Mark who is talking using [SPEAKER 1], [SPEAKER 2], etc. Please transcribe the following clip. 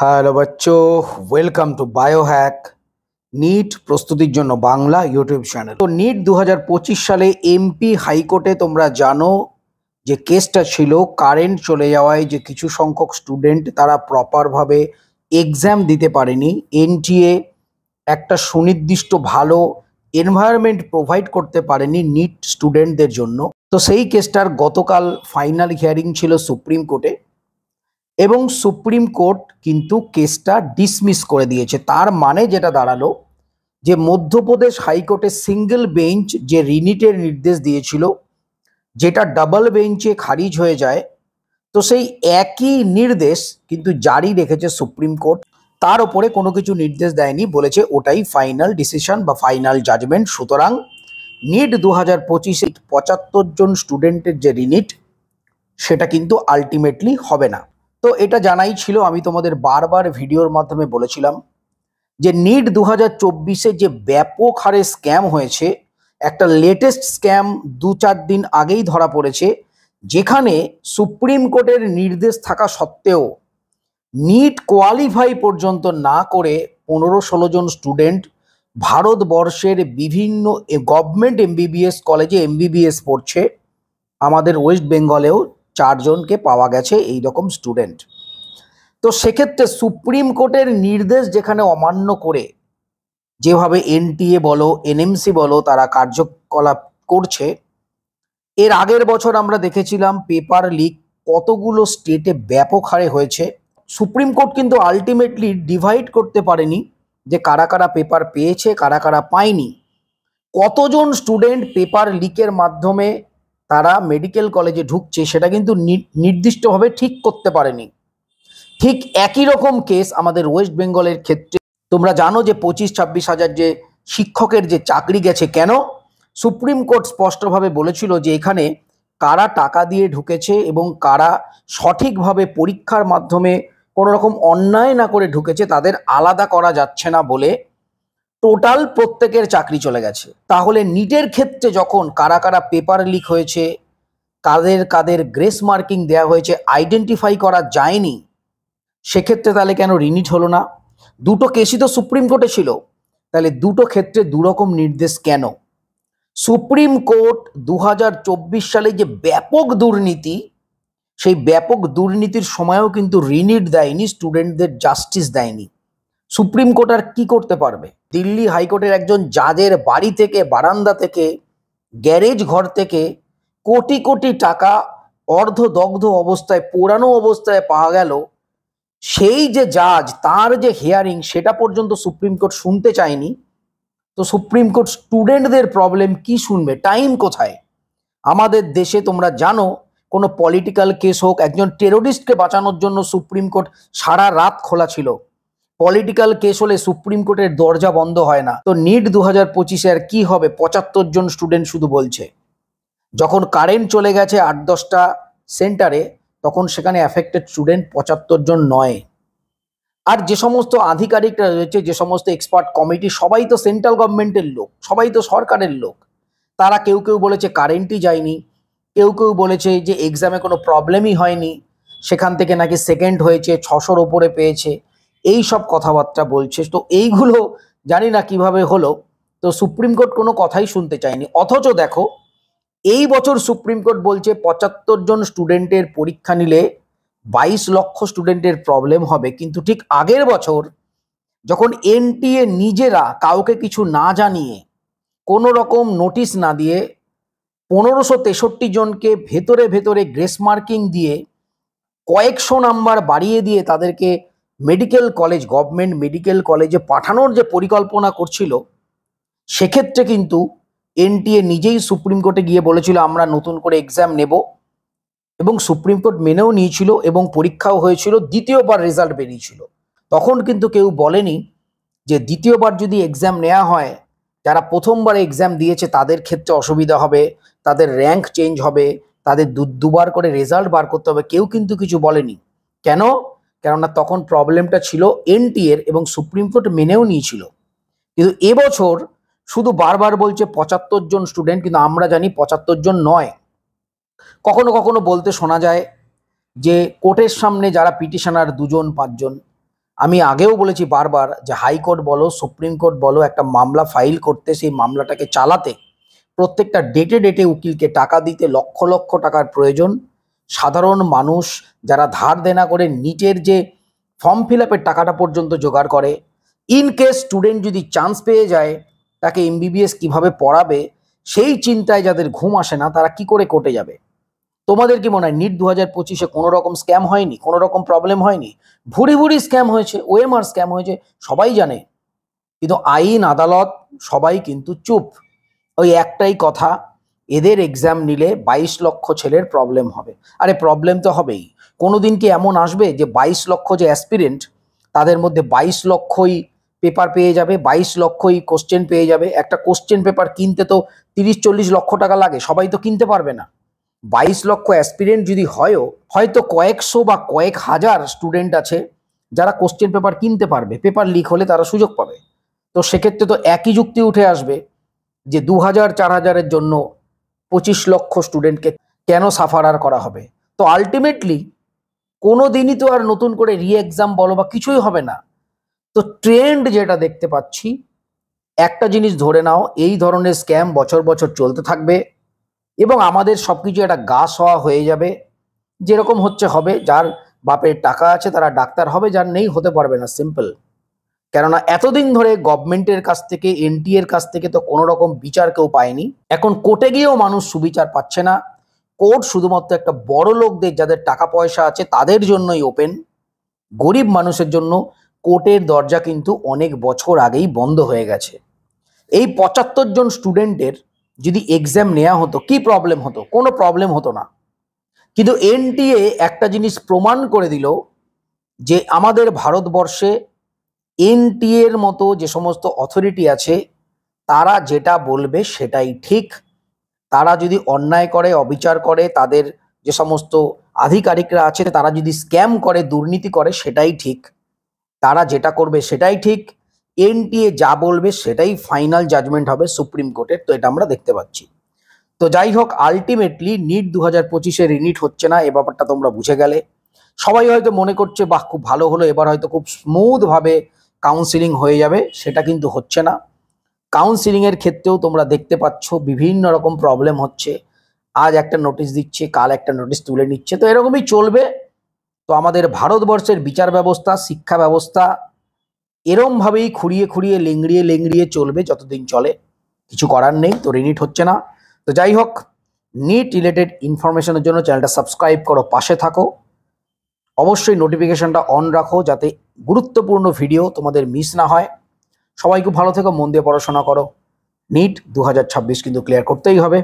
[SPEAKER 1] Hello বাচ্চো, welcome to Biohack NEET প্রস্তুতির জন্য বাংলা ইউটিউব চ্যানেল। তো নিট 2025 সালে এমপি হাইকোর্টে তোমরা জানো যে কেসটা ছিল কারেন্ট চলে যাওয়ায় যে কিছু সংখ্যক স্টুডেন্ট তারা প্রপারভাবে এক্সাম দিতে পারেনি। এনটিএ একটা সুনির্দিষ্ট ভালো এনভায়রনমেন্ট প্রোভাইড করতে পারেনি নিট স্টুডেন্টদের জন্য। তো সেই কেসটার গতকাল ফাইনাল হিয়ারিং ছিল সুপ্রিম কোর্টে এবং সুপ্রিম কোর্ট কিন্তু কেসটা ডিসমিস করে দিয়েছে। তার মানে যেটা দাঁড়ালো যে মধ্যপ্রদেশ হাইকোর্টের সিঙ্গেল বেঞ্চ যে রিনিটের নির্দেশ দিয়েছিল, যেটা ডাবল বেঞ্চে খারিজ হয়ে যায়, তো সেই একই নির্দেশ কিন্তু জারি রেখেছে সুপ্রিম কোর্ট। তার ওপরে কোনো কিছু নির্দেশ দেয়নি, বলেছে ওটাই ফাইনাল ডিসিশন বা ফাইনাল জাজমেন্ট। সুতরাং নিট 2025-এ 75 জন স্টুডেন্টের যে রিনিট, সেটা কিন্তু আলটিমেটলি হবে না। তো এটা জানাই ছিল, আমি তোমাদের বারবার ভিডিওর মাধ্যমে বলেছিলাম যে নিট 2024-এ যে ব্যাপক হারে স্ক্যাম হয়েছে, একটা লেটেস্ট স্ক্যাম 2-4 দিন আগেই ধরা পড়েছে, যেখানে সুপ্রিম কোর্টের নির্দেশ থাকা সত্ত্বেও নিট কোয়ালিফাই পর্যন্ত না করে 15-16 জন স্টুডেন্ট ভারতবর্ষের বিভিন্ন গভর্নমেন্ট এমবিবিএস কলেজে এমবিবিএস পড়ছে। আমাদের ওয়েস্ট বেঙ্গলেও 4 জনকে পাওয়া গেছে এই রকম স্টুডেন্ট। তো সেক্ষেত্রে সুপ্রিম কোর্টের নির্দেশ যেখানে অমান্য করে যেভাবে এনটিএ বলো এনএমসি বলো তারা কার্যকলাপ করছে, এর আগের বছর আমরা দেখেছিলাম পেপার লিক কতগুলো স্টেটে ব্যাপক হারে হয়েছে। সুপ্রিম কোর্ট কিন্তু আলটিমেটলি ডিভাইড করতে পারেনি যে কারা কারা পেপার পেয়েছে কারা কারা পায়নি। কতজন স্টুডেন্ট পেপার লিকের মাধ্যমে তারা মেডিকেল কলেজে ঢুকছে সেটা কিন্তু নির্দিষ্টভাবে ঠিক করতে পারেনি। ঠিক একই রকম কেস আমাদের ওয়েস্ট বেঙ্গলের ক্ষেত্রে। তোমরা জানো যে 25-26 হাজার যে শিক্ষকের যে চাকরি গেছে, কেন? সুপ্রিম কোর্ট স্পষ্টভাবে বলেছিল যে এখানে কারা টাকা দিয়ে ঢুকেছে এবং কারা সঠিকভাবে পরীক্ষার মাধ্যমে কোনো রকম অন্যায় না করে ঢুকেছে তাদের আলাদা করা যাচ্ছে না বলে টোটাল প্রত্যেকের চাকরি চলে গেছে। তাহলে নিটের ক্ষেত্রে যখন কারা কারা পেপার লিক হয়েছে, কাদের কাদের গ্রেস মার্কিং দেওয়া হয়েছে আইডেন্টিফাই করা যায়নি, সেক্ষেত্রে তাহলে কেন রিনিট হলো না? দুটো কেসই তো সুপ্রিম কোর্টে ছিল, তাহলে দুটো ক্ষেত্রে দুরকম নির্দেশ কেন? সুপ্রিম কোর্ট 2024 সালে যে ব্যাপক দুর্নীতি, সেই ব্যাপক দুর্নীতির সময়ও কিন্তু রিনিট দেয়নি, স্টুডেন্টদের জাস্টিস দেয়নি। সুপ্রিম কোর্ট আর কি করতে পারবে? দিল্লি হাইকোর্টের একজন জাজের বাড়ি থেকে, বারান্দা থেকে, গ্যারেজ ঘর থেকে কোটি কোটি টাকা অর্ধদগ্ধ অবস্থায়, পোড়ানো অবস্থায় পাওয়া গেল। সেই যে জাজ, তার যে হিয়ারিং, সেটা পর্যন্ত সুপ্রিম কোর্ট শুনতে চায়নি। তো সুপ্রিম কোর্ট স্টুডেন্টদের প্রবলেম কি শুনবে? টাইম কোথায়? আমাদের দেশে তোমরা জানো কোনো পলিটিক্যাল কেস হোক, একজন টেরোরিস্টকে বাঁচানোর জন্য সুপ্রিম কোর্ট সারা রাত খোলা ছিল। পলিটিক্যাল কেস হলে সুপ্রিম কোর্টের দরজা বন্ধ হয় না। তো নিট 2025-এ আর কি হবে? 75 জন স্টুডেন্ট শুধু বলছে। যখন কারেন্ট চলে গেছে 8-10টা সেন্টারে, তখন সেখানে অ্যাফেক্টেড স্টুডেন্ট 75 জন নয়। আর যে সমস্ত আধিকারিকরা রয়েছে, যে সমস্ত এক্সপার্ট কমিটি, সবাই তো সেন্ট্রাল গভর্নমেন্টের লোক, সবাই তো সরকারের লোক। তারা কেউ কেউ বলেছে কারেন্টই যায়নি, কেউ কেউ বলেছে যে এক্সামে কোনো প্রবলেমই হয়নি, সেখান থেকে নাকি সেকেন্ড হয়েছে, 600-র ওপরে পেয়েছে, এই সব কথাবার্তা বলছে। তো এইগুলো জানি না কিভাবে হলো। তো সুপ্রিম কোর্ট কোনো কথাই শুনতে চায়নি। অথচ দেখো, এই বছর সুপ্রিম কোর্ট বলছে 75 জন স্টুডেন্টের পরীক্ষা নিলে 22 লক্ষ স্টুডেন্টের প্রবলেম হবে। কিন্তু ঠিক আগের বছর যখন এনটিএ নিজেরা কাউকে কিছু না জানিয়ে, কোনো রকম নোটিশ না দিয়ে 1563 জনকে ভেতরে ভেতরে গ্রেস মার্কিং দিয়ে কয়েকশো নাম্বার বাড়িয়ে দিয়ে তাদেরকে মেডিকেল কলেজ, গভর্নমেন্ট মেডিকেল কলেজে পাঠানোর যে পরিকল্পনা করছিল, সেক্ষেত্রে কিন্তু এনটিএ নিজেই সুপ্রিম কোর্টে গিয়ে বলেছিল আমরা নতুন করে এক্সাম নেব, এবং সুপ্রিম কোর্ট মেনেও নিয়েছিল এবং পরীক্ষাও হয়েছিল, দ্বিতীয়বার রেজাল্ট বেরিয়েছিল। তখন কিন্তু কেউ বলেনি যে দ্বিতীয়বার যদি এক্সাম নেওয়া হয়, যারা প্রথমবার এক্সাম দিয়েছে তাদের ক্ষেত্রে অসুবিধা হবে, তাদের র্যাঙ্ক চেঞ্জ হবে, তাদের দুবার করে রেজাল্ট বার করতে হবে। কেউ কিন্তু কিছু বলেনি। কেন? কেননা তখন প্রবলেমটা ছিল এনটিএর এবং সুপ্রিম কোর্ট মেনেও নিয়েছিল। কিন্তু এবছর শুধু বারবার বলছে 75 জন স্টুডেন্ট, কিন্তু আমরা জানি 75 জন নয়। কখনো কখনো বলতে শোনা যায় যে কোর্টের সামনে যারা পিটিশনার 2-5 জন, আমি আগেও বলেছি বারবার যে হাইকোর্ট বলো, সুপ্রিম কোর্ট বলো, একটা মামলা ফাইল করতে, সেই মামলাটাকে চালাতে প্রত্যেকটা ডেটে ডেটে উকিলকে টাকা দিতে লক্ষ লক্ষ টাকার প্রয়োজন। সাধারণ মানুষ যারা ধার দেনা করে নিটের যে ফর্ম ফিল আপের টাকাটা পর্যন্ত জোগাড় করে, ইন কেস স্টুডেন্ট যদি চান্স পেয়ে যায় তাকে এমবিবিএস কিভাবে পড়াবে সেই চিন্তায় যাদের ঘুম আসে না, তারা কি করে কোর্টে যাবে? তোমাদের কি মনে হয় নিট 2025-এ কোনো রকম স্ক্যাম হয়নি, কোনো রকম প্রবলেম হয়নি? ভুরি ভুরি স্ক্যাম হয়েছে, ওএমআর স্ক্যাম হয়েছে, সবাই জানে। কিন্তু আইন আদালত সবাই কিন্তু চুপ। ওই একটাই কথা, এদের এক্সাম নিলে 22 লক্ষ ছেলের প্রবলেম হবে। আরে প্রবলেম তো হবেই। কোনোদিন কি এমন আসবে যে 22 লক্ষ যে অ্যাসপিরেন্ট তাদের মধ্যে 22 লক্ষই পেপার পেয়ে যাবে, 22 লক্ষই কোশ্চেন পেয়ে যাবে? একটা কোশ্চেন পেপার কিনতে তো 30-40 লক্ষ টাকা লাগে, সবাই তো কিনতে পারবে না। 22 লক্ষ অ্যাসপিরেন্ট যদি হয়ও, হয়তো কয়েকশো বা কয়েক হাজার স্টুডেন্ট আছে যারা কোশ্চেন পেপার কিনতে পারবে, পেপার লিক হলে তারা সুযোগ পাবে। তো সেক্ষেত্রে তো একই যুক্তি উঠে আসবে যে 2000-4000-এর জন্য 25 লক্ষ স্টুডেন্টকে কেন সাফারার করা হবে? তো আলটিমেটলি কোনো দিনই তো আর নতুন করে রি এক্সাম বলো বা কিছুই হবে না। তো ট্রেন্ড যেটা দেখতে পাচ্ছি, একটা জিনিস ধরে নাও, এই ধরনের স্ক্যাম বছর বছর চলতে থাকবে এবং আমাদের সবকিছু একটা গা সওয়া হয়ে যাবে। যেরকম হচ্ছে হবে, যার বাপের টাকা আছে তারা ডাক্তার হবে, যার নেই হতে পারবে না, সিম্পল। কেননা এতদিন ধরে গভর্নমেন্টের কাছ থেকে, এনটিএর কাছ থেকে তো কোনো রকম বিচার কেউ পায়নি। এখন কোর্টে গিয়েও মানুষ সুবিচার পাচ্ছে না। কোর্ট শুধুমাত্র একটা বড় লোকদের, যাদের টাকা পয়সা আছে তাদের জন্যই ওপেন। গরিব মানুষের জন্য কোর্টের দরজা কিন্তু অনেক বছর আগেই বন্ধ হয়ে গেছে। এই 75 জন স্টুডেন্টের যদি এক্সাম নেওয়া হতো, কি প্রবলেম হতো? কোনো প্রবলেম হতো না। কিন্তু এনটিএ একটা জিনিস প্রমাণ করে দিল যে আমাদের ভারতবর্ষে এনটিএর মতো যে সমস্ত অথরিটি আছে তারা যেটা বলবে সেটাই ঠিক। তারা যদি অন্যায় করে, অবিচার করে, তাদের যে সমস্ত আধিকারিকরা আছে তারা যদি স্ক্যাম করে, দুর্নীতি করে, সেটাই ঠিক। তারা যেটা করবে সেটাই ঠিক। এনটিএ যা বলবে সেটাই ফাইনাল জাজমেন্ট হবে সুপ্রিম কোর্টের। তো এটা আমরা দেখতে পাচ্ছি। তো যাই হোক, আলটিমেটলি নিট 2025-এ রিনিট হচ্ছে না, এ ব্যাপারটা তোমরা বুঝে গেলে। সবাই হয়তো মনে করছে বাহ খুব ভালো হলো, এবার হয়তো খুব স্মুথভাবে কাউন্সিলিং হয়ে যাবে, সেটা কিন্তু হচ্ছে না। কাউন্সিলিংয়ের ক্ষেত্রেও তোমরা দেখতে পাচ্ছ বিভিন্ন রকম প্রবলেম হচ্ছে। আজ একটা নোটিশ দিচ্ছে, কাল একটা নোটিশ তুলে নিচ্ছে, তো এরকমই চলবে। তো আমাদের ভারতবর্ষের বিচার ব্যবস্থা, শিক্ষা ব্যবস্থা এরমভাবেই খুঁড়িয়ে খুঁড়িয়ে লেংড়িয়ে লেংড়িয়ে চলবে যতদিন চলে। কিছু করার নেই। তো রিনিট হচ্ছে না। তো যাই হোক, নিট রিলেটেড ইনফরমেশনের জন্য চ্যানেলটা সাবস্ক্রাইব করো, পাশে থাকো। অবশ্যই নোটিফিকেশনটা অন রাখো যাতে গুরুত্বপূর্ণ ভিডিও তোমাদের মিস না হয়। সবাই খুব ভালো থেকো, মন দিয়ে পড়াশোনা করো। নিট 2026 কিন্তু ক্লিয়ার করতেই হবে।